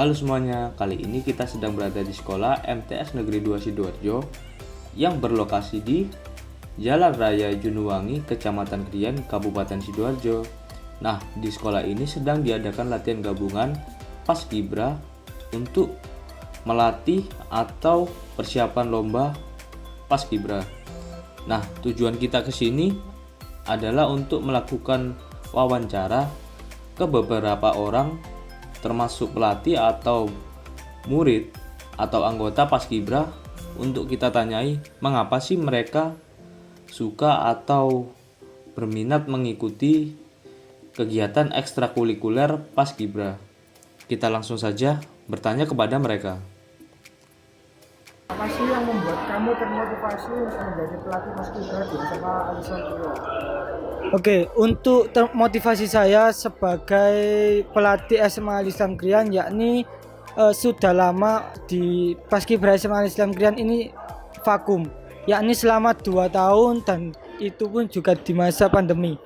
Halo semuanya, kali ini kita sedang berada di sekolah MTS Negeri 2 Sidoarjo yang berlokasi di Jalan Raya Junuwangi, Kecamatan Krian, Kabupaten Sidoarjo. Nah, di sekolah ini sedang diadakan latihan gabungan Paskibra untuk melatih atau persiapan lomba Paskibra. Nah, tujuan kita ke sini adalah untuk melakukan wawancara ke beberapa orang termasuk pelatih atau murid atau anggota Paskibra untuk kita tanyai mengapa sih mereka suka atau berminat mengikuti kegiatan ekstrakurikuler Paskibra. Kita langsung saja bertanya kepada mereka. Apa sih yang membuat kamu termotivasi untuk menjadi pelatih Paskibra di SMA Alislam Krian? Oke, untuk motivasi saya sebagai pelatih SMA Alislam Krian yakni sudah lama di Paskibra SMA Alislam Krian ini vakum, yakni selama 2 tahun dan itu pun juga di masa pandemi.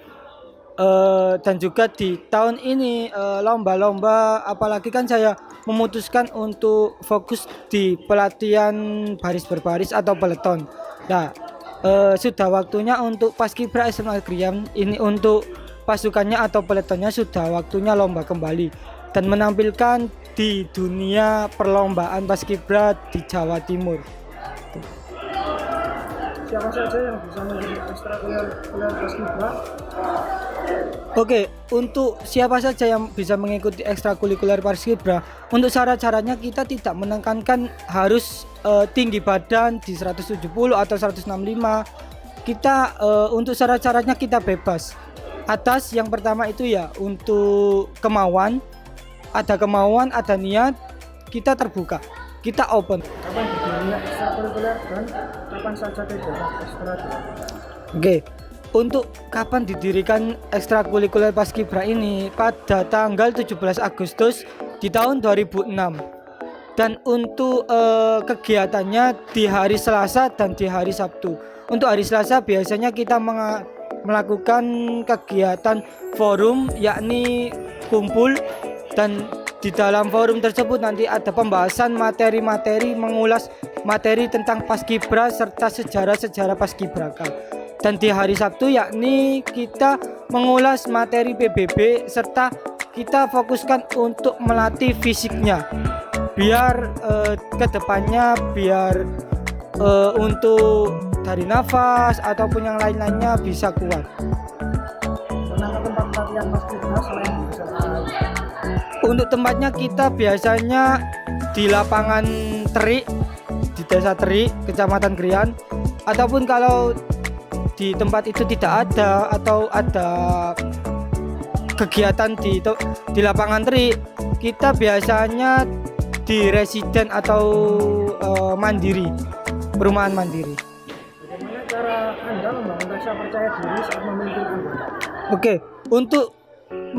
Dan juga di tahun ini lomba-lomba, apalagi kan saya memutuskan untuk fokus di pelatihan baris berbaris atau peleton. Nah, sudah waktunya untuk Paskibra SMA Krian ini untuk pasukannya atau peletonnya sudah waktunya lomba kembali dan menampilkan di dunia perlombaan Paskibra di Jawa Timur. Siapa saja yang bisa menjadi ekstrakurikuler Paskibra? Oke, untuk siapa saja yang bisa mengikuti ekstrakurikuler Paskibra, untuk syarat-syaratnya kita tidak menekankan harus tinggi badan di 170 atau 165. Kita untuk syarat-syaratnya kita bebas. Atas yang pertama itu ya untuk kemauan, ada niat, kita terbuka, kita open. Kapan berdirinya ekstrakurikuler dan kapan saja kegiatan ekstra dilakukan? Oke. Untuk kapan didirikan ekstrakurikuler Paskibra ini pada tanggal 17 Agustus di tahun 2006. Dan untuk kegiatannya di hari Selasa dan di hari Sabtu. Untuk hari Selasa biasanya kita melakukan kegiatan forum, yakni kumpul, dan di dalam forum tersebut nanti ada pembahasan materi-materi, mengulas materi tentang Paskibra serta sejarah-sejarah Paskibraka. Dan di hari Sabtu yakni kita mengulas materi PBB serta kita fokuskan untuk melatih fisiknya biar kedepannya biar untuk dari nafas ataupun yang lain-lainnya bisa kuat. Pernah ke tempat latihan Paskibra selain di SMA? Untuk tempatnya kita biasanya di lapangan Terik, di Desa Terik, Kecamatan Krian, ataupun kalau di tempat itu tidak ada atau ada kegiatan di lapangan Terik, kita biasanya di residen atau mandiri, perumahan mandiri. Bagaimana cara Anda membangun rasa percaya diri saat memimpin anggota? Oke, untuk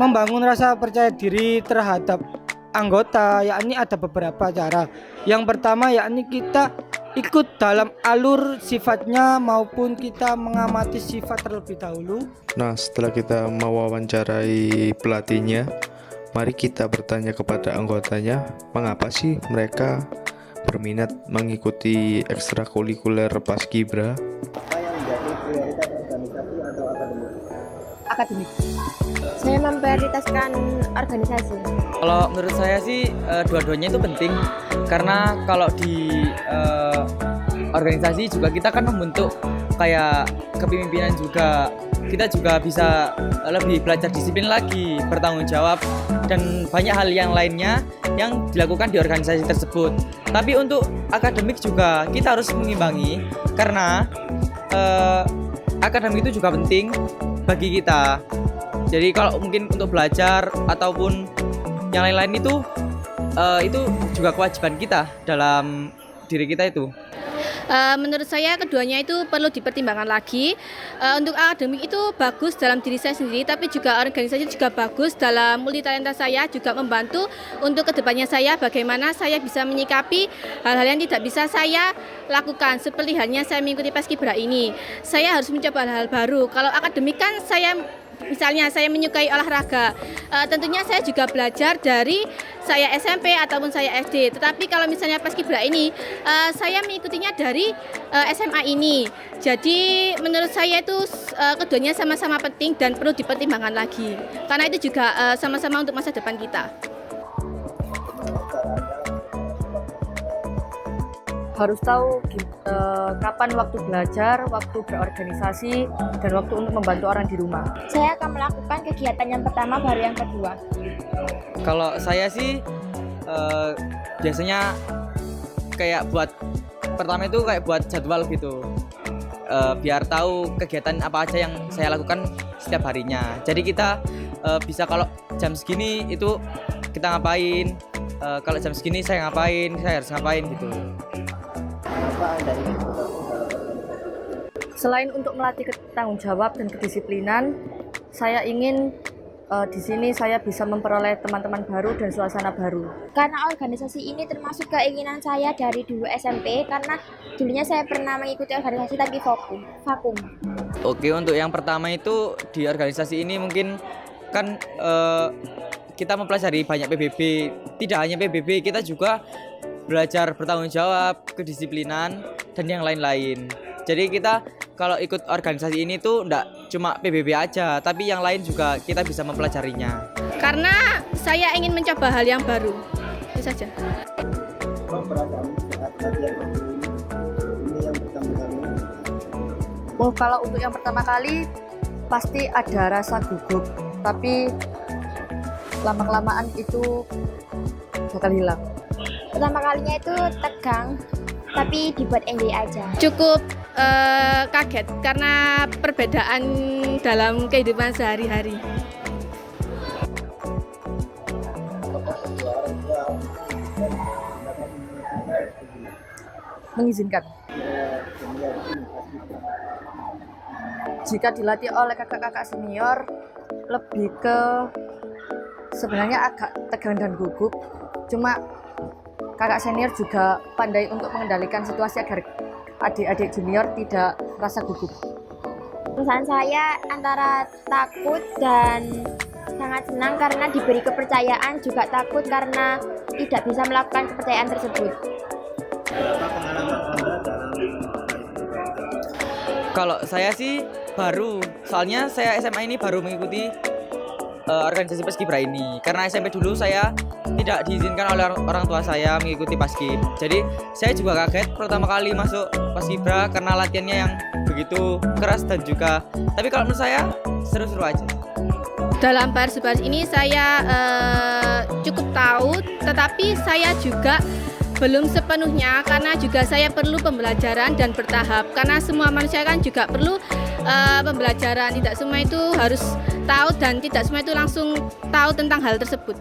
membangun rasa percaya diri terhadap anggota yakni ada beberapa cara. Yang pertama yakni kita ikut dalam alur sifatnya maupun kita mengamati sifat terlebih dahulu. Nah, setelah kita mewawancarai pelatihnya, mari kita bertanya kepada anggotanya, mengapa sih mereka berminat mengikuti ekstrakurikuler Paskibra? Apa yang menjadi prioritas organisasi atau akademik. Saya memprioritaskan organisasi. Kalau menurut saya sih dua-duanya itu penting karena kalau di organisasi juga kita kan membentuk kayak kepemimpinan juga, kita juga bisa lebih belajar disiplin lagi, bertanggung jawab dan banyak hal yang lainnya yang dilakukan di organisasi tersebut. Tapi untuk akademik juga kita harus mengimbangi karena akademik itu juga penting bagi kita. Jadi kalau mungkin untuk belajar ataupun yang lain-lain itu juga kewajiban kita dalam diri kita itu. Menurut saya keduanya itu perlu dipertimbangkan lagi. Untuk akademik itu bagus dalam diri saya sendiri, tapi juga organisasi juga bagus dalam multitalenta saya, juga membantu untuk kedepannya saya bagaimana saya bisa menyikapi hal-hal yang tidak bisa saya lakukan. Seperti halnya saya mengikuti Paskibra ini, saya harus mencoba hal-hal baru. Kalau akademik kan misalnya saya menyukai olahraga, tentunya saya juga belajar dari saya SMP ataupun saya SD. Tetapi kalau misalnya Paskibra ini saya mengikutinya dari SMA ini. Jadi menurut saya itu keduanya sama-sama penting dan perlu dipertimbangkan lagi. Karena itu juga sama-sama untuk masa depan kita. Harus tahu kapan waktu belajar, waktu berorganisasi, dan waktu untuk membantu orang di rumah. Saya akan melakukan kegiatan yang pertama baru yang kedua. Kalau saya sih biasanya kayak buat pertama itu kayak buat jadwal gitu, biar tahu kegiatan apa aja yang saya lakukan setiap harinya. Jadi kita bisa kalau jam segini itu kita ngapain, kalau jam segini saya ngapain, saya harus ngapain gitu. Selain untuk melatih tanggung jawab dan kedisiplinan, saya ingin di sini saya bisa memperoleh teman-teman baru dan suasana baru. Karena organisasi ini termasuk keinginan saya dari dulu SMP, karena dulunya saya pernah mengikuti organisasi tapi vakum. Oke, untuk yang pertama itu di organisasi ini mungkin kan kita mempelajari banyak PBB. Tidak hanya PBB, kita juga belajar bertanggung jawab, kedisiplinan, dan yang lain-lain. Jadi kita kalau ikut organisasi ini tuh enggak cuma PBB aja, tapi yang lain juga kita bisa mempelajarinya. Karena saya ingin mencoba hal yang baru. Itu saja. Oh, kalau untuk yang pertama kali pasti ada rasa gugup, tapi lama-kelamaan itu bakal hilang. Pertama kalinya itu tegang, tapi dibuat enjoy aja. Cukup kaget karena perbedaan dalam kehidupan sehari-hari. Mengizinkan. Jika dilatih oleh kakak-kakak senior, lebih ke sebenarnya agak tegang dan gugup. Cuma kakak senior juga pandai untuk mengendalikan situasi agar adik-adik junior tidak rasa gugup. Perasaan saya antara takut dan sangat senang karena diberi kepercayaan, juga takut karena tidak bisa melakukan kepercayaan tersebut. Kalau saya sih baru, soalnya saya SMA ini baru mengikuti organisasi Paskibra ini. Karena SMP dulu saya tidak diizinkan oleh orang tua saya mengikuti Paskib. Jadi saya juga kaget pertama kali masuk Paskibra karena latihannya yang begitu keras dan juga. Tapi kalau menurut saya seru-seru aja. Dalam baris-baris ini saya cukup tahu, tetapi saya juga belum sepenuhnya karena juga saya perlu pembelajaran dan bertahap. Karena semua manusia kan juga perlu pembelajaran, tidak semua itu harus tahu dan tidak semua itu langsung tahu tentang hal tersebut.